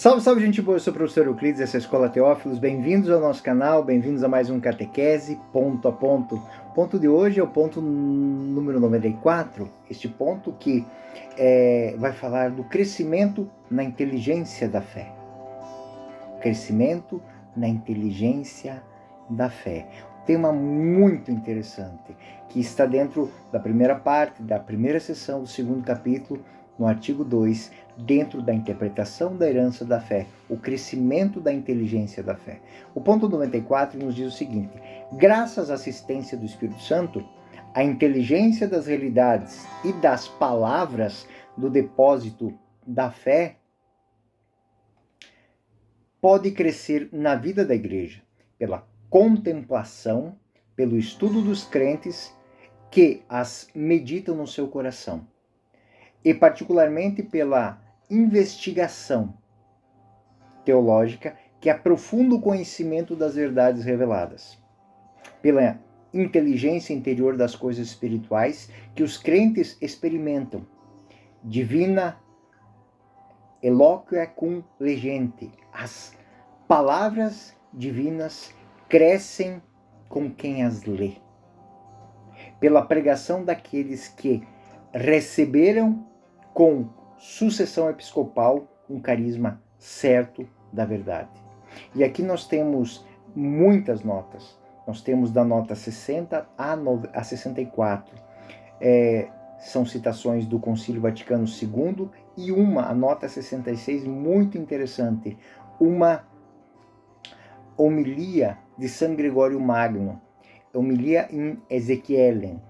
Salve, salve, gente boa, eu sou o professor Euclides, essa é a Escola Teófilos, bem-vindos ao nosso canal, bem-vindos a mais um Catequese, ponto a ponto. O ponto de hoje é o ponto número 94, este ponto que vai falar do crescimento na inteligência da fé. Crescimento na inteligência da fé. Um tema muito interessante, que está dentro da primeira parte, da primeira sessão do segundo capítulo, no artigo 2, dentro da interpretação da herança da fé, o crescimento da inteligência da fé. O ponto 94 nos diz o seguinte: graças à assistência do Espírito Santo, a inteligência das realidades e das palavras do depósito da fé pode crescer na vida da igreja pela contemplação, pelo estudo dos crentes que as meditam no seu coração, e particularmente pela investigação teológica que aprofunda o conhecimento das verdades reveladas, pela inteligência interior das coisas espirituais que os crentes experimentam, divina eloquia cum legente, as palavras divinas crescem com quem as lê, pela pregação daqueles que receberam com sucessão episcopal um carisma certo da verdade. E aqui nós temos muitas notas. Nós temos da nota 60 a 64. São citações do Concílio Vaticano II e a nota 66, muito interessante, uma homilia de São Gregório Magno, homilia em Ezequielen,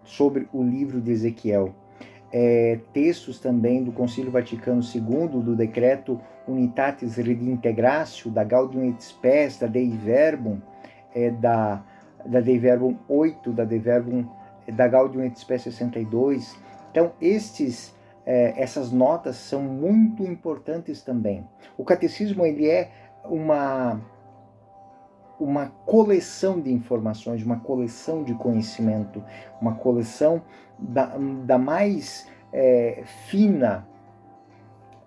sobre o livro de Ezequiel. Textos também do Concílio Vaticano II, do decreto Unitatis Redintegratio, da Gaudium et Spes, da Dei Verbum, da Dei Verbum 8, da Gaudium et Spes 62. Então, essas notas são muito importantes também. O catecismo ele é uma coleção de informações, uma coleção de conhecimento, uma coleção da mais fina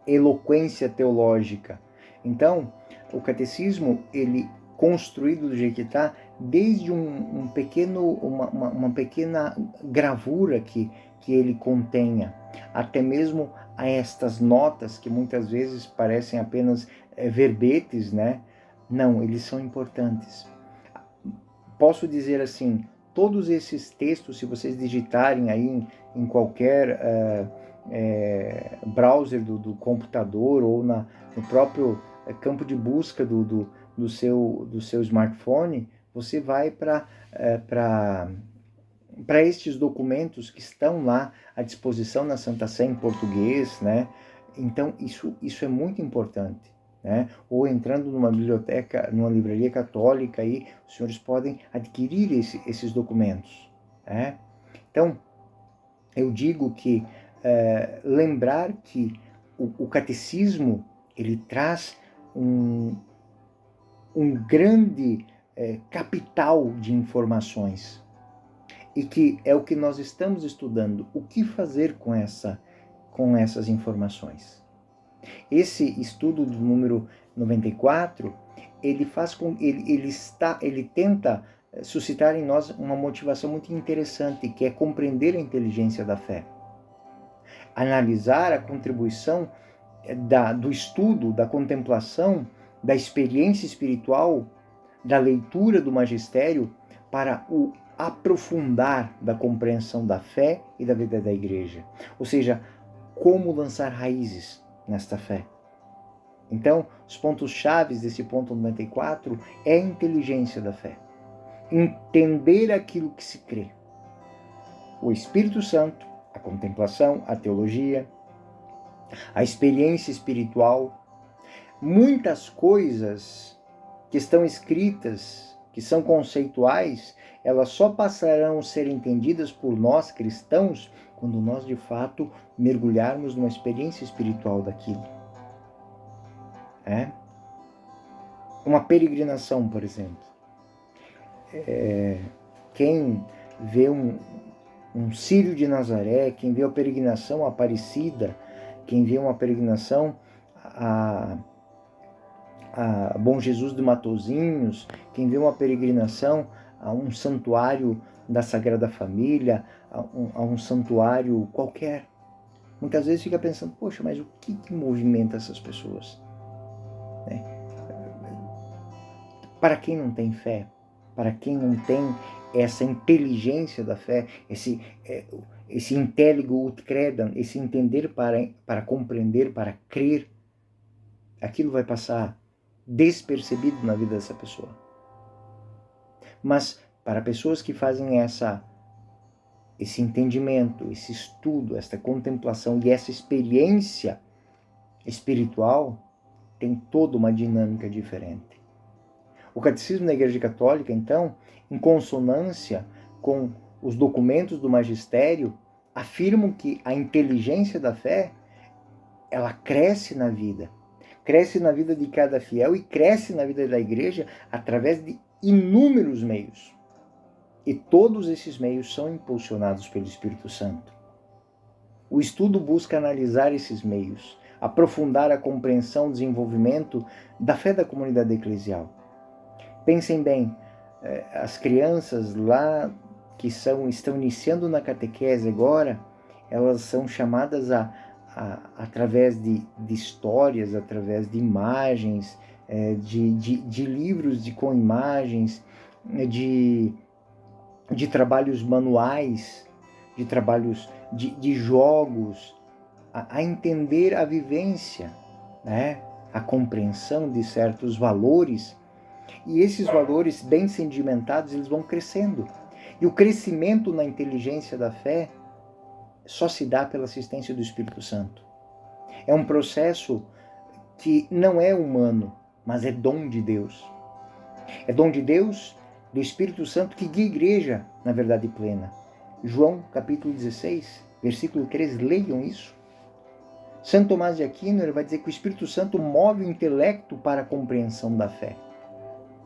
eloquência teológica. Então, o catecismo, ele construído do jeito que está, desde uma pequena gravura que ele contenha, até mesmo a estas notas que muitas vezes parecem apenas verbetes, né? Não, eles são importantes. Posso dizer assim, todos esses textos, se vocês digitarem aí em qualquer browser do computador ou no próprio campo de busca do seu smartphone, você vai para estes documentos que estão lá à disposição na Santa Sé em português, né? Então, isso é muito importante. Né? Ou entrando numa biblioteca, numa livraria católica, aí os senhores podem adquirir esses documentos. Né? Então, eu digo que lembrar que o catecismo ele traz um grande capital de informações, e que é o que nós estamos estudando, o que fazer com essas informações. Esse estudo do número 94, ele tenta suscitar em nós uma motivação muito interessante, que é compreender a inteligência da fé. Analisar a contribuição do estudo, da contemplação, da experiência espiritual, da leitura do magistério para o aprofundar da compreensão da fé e da vida da igreja. Ou seja, como lançar raízes nesta fé. Então, os pontos chaves desse ponto 94 é a inteligência da fé. Entender aquilo que se crê. O Espírito Santo, a contemplação, a teologia, a experiência espiritual, muitas coisas que estão escritas, que são conceituais, elas só passarão a ser entendidas por nós cristãos quando nós, de fato, mergulharmos numa experiência espiritual daquilo. Uma peregrinação, por exemplo. Quem vê um Círio de Nazaré, quem vê a peregrinação Aparecida, quem vê uma peregrinação a Bom Jesus de Matozinhos, quem vê uma peregrinação a um santuário da Sagrada Família, a um santuário qualquer, muitas vezes fica pensando, poxa, mas o que movimenta essas pessoas? Né? Para quem não tem fé, para quem não tem essa inteligência da fé, esse intelligo ut credam, esse entender para compreender, para crer, aquilo vai passar despercebido na vida dessa pessoa. Mas para pessoas que fazem esse entendimento, esse estudo, essa contemplação e essa experiência espiritual, tem toda uma dinâmica diferente. O Catecismo da Igreja Católica, então, em consonância com os documentos do magistério, afirmam que a inteligência da fé, ela cresce na vida de cada fiel e cresce na vida da Igreja através de inúmeros meios. E todos esses meios são impulsionados pelo Espírito Santo. O estudo busca analisar esses meios, aprofundar a compreensão e desenvolvimento da fé da comunidade eclesial. Pensem bem, as crianças lá que estão iniciando na catequese agora, elas são chamadas através de histórias, através de imagens, de livros com imagens, de trabalhos manuais, de trabalhos de jogos, a entender a vivência, né? A compreensão de certos valores. E esses valores bem sedimentados, eles vão crescendo. E o crescimento na inteligência da fé só se dá pela assistência do Espírito Santo. É um processo que não é humano, mas é dom de Deus. É dom de Deus, do Espírito Santo, que guia a igreja na verdade plena. João, capítulo 16, versículo 3, leiam isso. Santo Tomás de Aquino, ele vai dizer que o Espírito Santo move o intelecto para a compreensão da fé.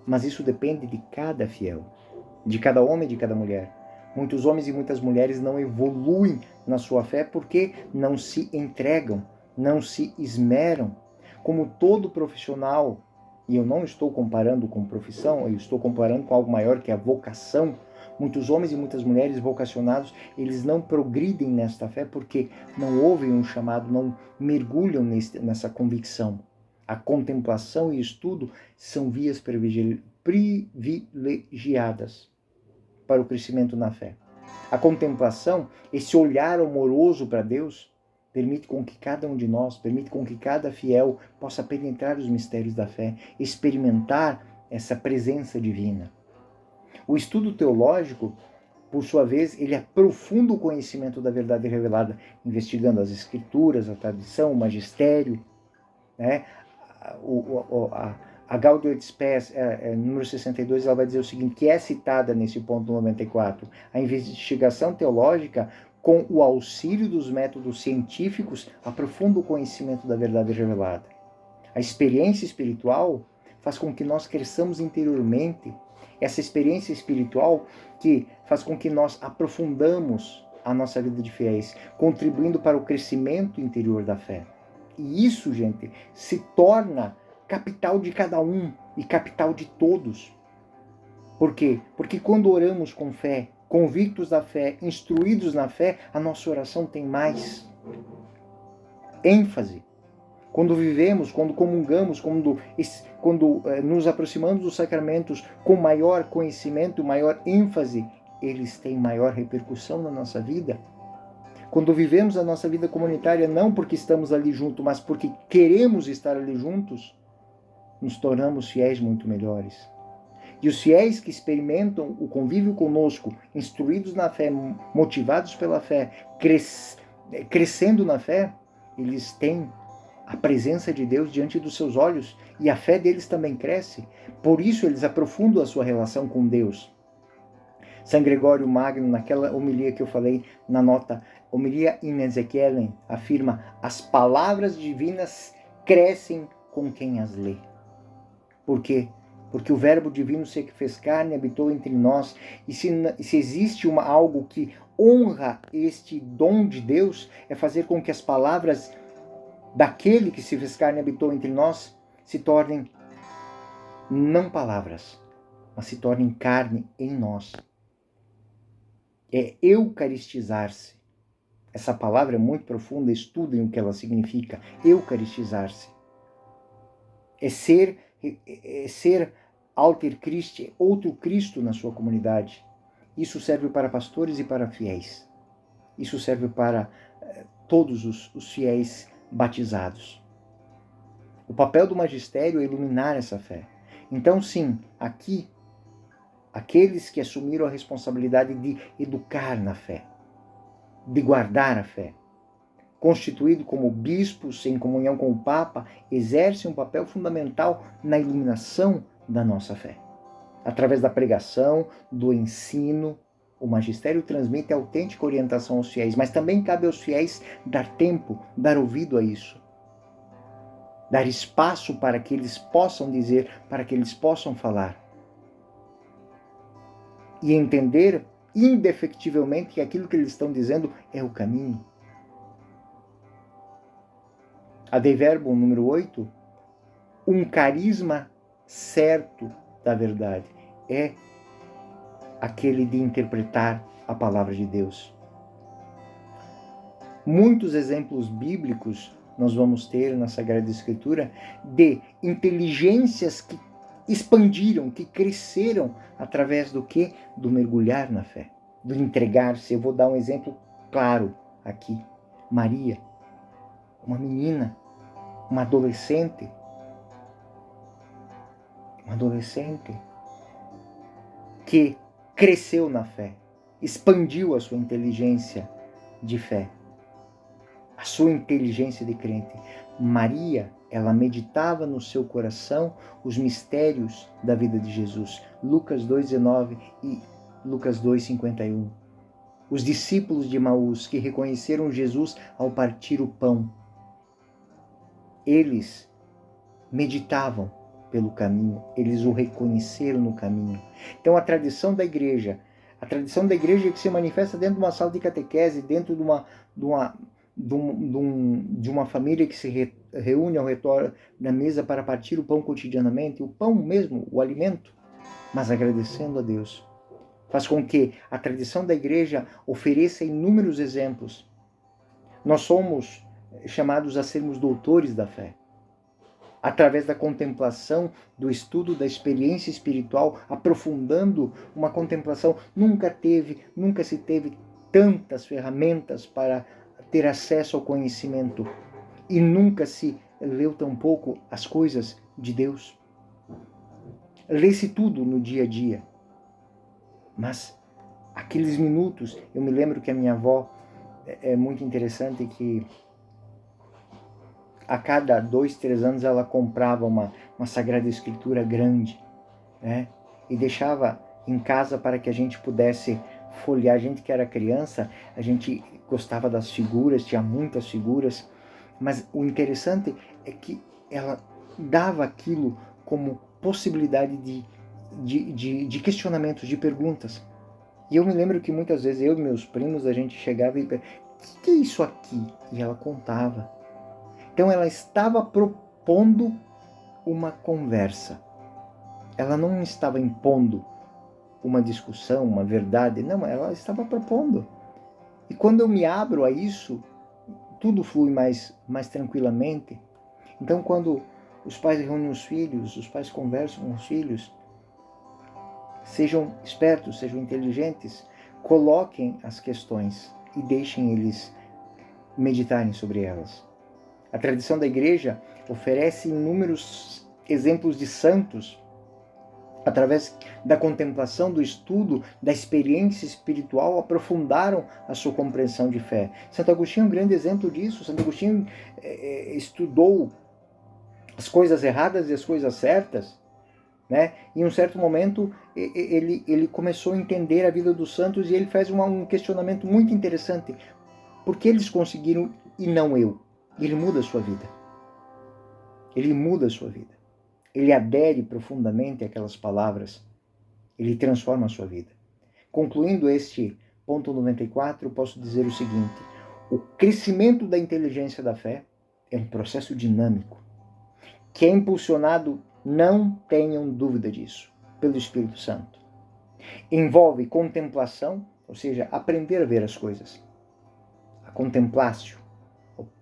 Mas isso depende de cada fiel, de cada homem e de cada mulher. Muitos homens e muitas mulheres não evoluem na sua fé porque não se entregam, não se esmeram. Como todo profissional, e eu não estou comparando com profissão, eu estou comparando com algo maior que é a vocação. Muitos homens e muitas mulheres vocacionados, eles não progridem nesta fé porque não ouvem um chamado, não mergulham nessa convicção. A contemplação e estudo são vias privilegiadas para o crescimento na fé. A contemplação, esse olhar amoroso para Deus, permite com que cada um de nós, permite com que cada fiel possa penetrar os mistérios da fé, experimentar essa presença divina. O estudo teológico, por sua vez, ele aprofunda o conhecimento da verdade revelada, investigando as escrituras, a tradição, o magistério, né? A Gaudium et Spes, número 62, ela vai dizer o seguinte, que é citada nesse ponto 94. A investigação teológica, com o auxílio dos métodos científicos, aprofunda o conhecimento da verdade revelada. A experiência espiritual faz com que nós cresçamos interiormente. Essa experiência espiritual que faz com que nós aprofundamos a nossa vida de fiéis, contribuindo para o crescimento interior da fé. E isso, gente, se torna capital de cada um e capital de todos. Por quê? Porque quando oramos com fé, convictos da fé, instruídos na fé, a nossa oração tem mais ênfase. Quando vivemos, quando comungamos, quando nos aproximamos dos sacramentos com maior conhecimento, maior ênfase, eles têm maior repercussão na nossa vida. Quando vivemos a nossa vida comunitária, não porque estamos ali juntos, mas porque queremos estar ali juntos, nos tornamos fiéis muito melhores. E os fiéis que experimentam o convívio conosco, instruídos na fé, motivados pela fé, crescendo na fé, eles têm a presença de Deus diante dos seus olhos e a fé deles também cresce. Por isso eles aprofundam a sua relação com Deus. São Gregório Magno, naquela homilia que eu falei na nota, homilia in Ezequielen, afirma: as palavras divinas crescem com quem as lê. Por quê? Porque o verbo divino se fez carne e habitou entre nós. E se existe algo que honra este dom de Deus, é fazer com que as palavras daquele que se fez carne e habitou entre nós, se tornem não palavras, mas se tornem carne em nós. É eucaristizar-se. Essa palavra é muito profunda, estudem o que ela significa. Eucaristizar-se. É ser alter Christi, outro Cristo na sua comunidade. Isso serve para pastores e para fiéis. Isso serve para todos os fiéis batizados. O papel do magistério é iluminar essa fé. Então, sim, aqui, aqueles que assumiram a responsabilidade de educar na fé, de guardar a fé, constituído como bispos em comunhão com o Papa, exercem um papel fundamental na iluminação da nossa fé. Através da pregação, do ensino, o magistério transmite autêntica orientação aos fiéis, mas também cabe aos fiéis dar tempo, dar ouvido a isso. Dar espaço para que eles possam dizer, para que eles possam falar. E entender indefectivelmente que aquilo que eles estão dizendo é o caminho. A Dei Verbum número 8, um carisma certo da verdade, é aquele de interpretar a palavra de Deus. Muitos exemplos bíblicos nós vamos ter na Sagrada Escritura de inteligências que expandiram, que cresceram através do quê? Do mergulhar na fé, do entregar-se. Eu vou dar um exemplo claro aqui. Maria, uma menina, uma adolescente que cresceu na fé, expandiu a sua inteligência de fé, a sua inteligência de crente. Maria, ela meditava no seu coração os mistérios da vida de Jesus. Lucas 2,19 e Lucas 2,51. Os discípulos de Emaús que reconheceram Jesus ao partir o pão, eles meditavam pelo caminho, eles o reconheceram no caminho. Então a tradição da igreja é que se manifesta dentro de uma sala de catequese, dentro de uma família que se reúne ao redor da mesa para partir o pão cotidianamente, o pão mesmo, o alimento, mas agradecendo a Deus. Faz com que a tradição da igreja ofereça inúmeros exemplos. Nós somos chamados a sermos doutores da fé. Através da contemplação, do estudo, da experiência espiritual, aprofundando uma contemplação. Nunca se teve tantas ferramentas para ter acesso ao conhecimento. E nunca se leu tão pouco as coisas de Deus. Lê-se tudo no dia a dia. Mas aqueles minutos, eu me lembro que a minha avó, é muito interessante que a cada 2, 3 anos ela comprava uma Sagrada Escritura grande, né? E deixava em casa para que a gente pudesse folhear. A gente que era criança, a gente gostava das figuras, tinha muitas figuras, mas o interessante é que ela dava aquilo como possibilidade de questionamentos, de perguntas. E eu me lembro que muitas vezes eu e meus primos, a gente chegava e perguntava, o que é isso aqui? E ela contava. Então ela estava propondo uma conversa. Ela não estava impondo uma discussão, uma verdade. Não, ela estava propondo. E quando eu me abro a isso, tudo flui mais tranquilamente. Então quando os pais reúnem os filhos, os pais conversam com os filhos, sejam espertos, sejam inteligentes, coloquem as questões e deixem eles meditarem sobre elas. A tradição da igreja oferece inúmeros exemplos de santos, através da contemplação, do estudo, da experiência espiritual, aprofundaram a sua compreensão de fé. Santo Agostinho é um grande exemplo disso. Santo Agostinho estudou as coisas erradas e as coisas certas, né? Em um certo momento ele começou a entender a vida dos santos e ele faz um questionamento muito interessante. Por que eles conseguiram e não eu? Ele muda a sua vida. Ele muda a sua vida. Ele adere profundamente àquelas palavras. Ele transforma a sua vida. Concluindo este ponto 94, posso dizer o seguinte: o crescimento da inteligência da fé É um processo dinâmico que é impulsionado, não tenham dúvida disso, pelo Espírito Santo. Envolve contemplação, ou seja, aprender a ver as coisas. A contemplácio,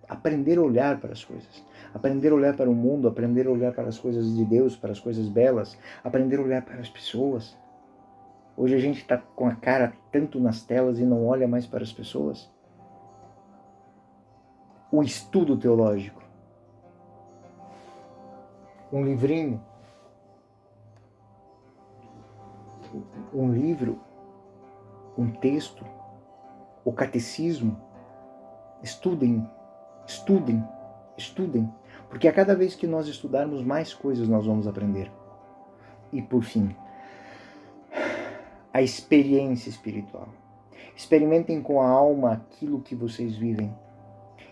aprender a olhar para as coisas. Aprender a olhar para o mundo, aprender a olhar para as coisas de Deus, para as coisas belas, aprender a olhar para as pessoas. Hoje a gente está com a cara tanto nas telas e não olha mais para as pessoas. O estudo teológico. Um livrinho, um livro, um texto, o catecismo. Estudem, estudem, estudem, porque a cada vez que nós estudarmos, mais coisas nós vamos aprender. E por fim, a experiência espiritual. Experimentem com a alma aquilo que vocês vivem.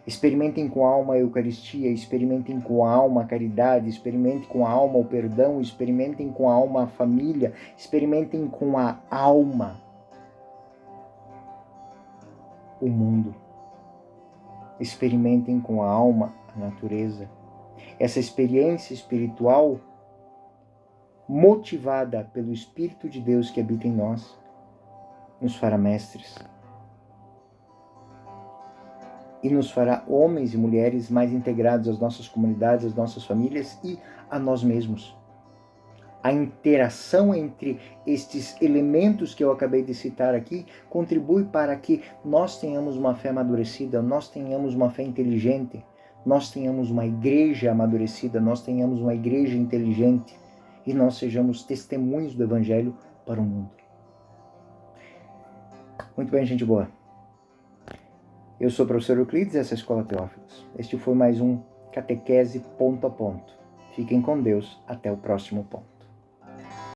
Experimentem com a alma a Eucaristia, experimentem com a alma a caridade, experimentem com a alma o perdão, experimentem com a alma a família, experimentem com a alma o mundo. Experimentem com a alma a natureza. Essa experiência espiritual, motivada pelo Espírito de Deus que habita em nós, nos fará mestres. E nos fará homens e mulheres mais integrados às nossas comunidades, às nossas famílias e a nós mesmos. A interação entre estes elementos que eu acabei de citar aqui contribui para que nós tenhamos uma fé amadurecida, nós tenhamos uma fé inteligente, nós tenhamos uma igreja amadurecida, nós tenhamos uma igreja inteligente e nós sejamos testemunhos do Evangelho para o mundo. Muito bem, gente boa. Eu sou o professor Euclides, essa é a Escola Teófilos. Este foi mais um Catequese Ponto a Ponto. Fiquem com Deus, até o próximo ponto.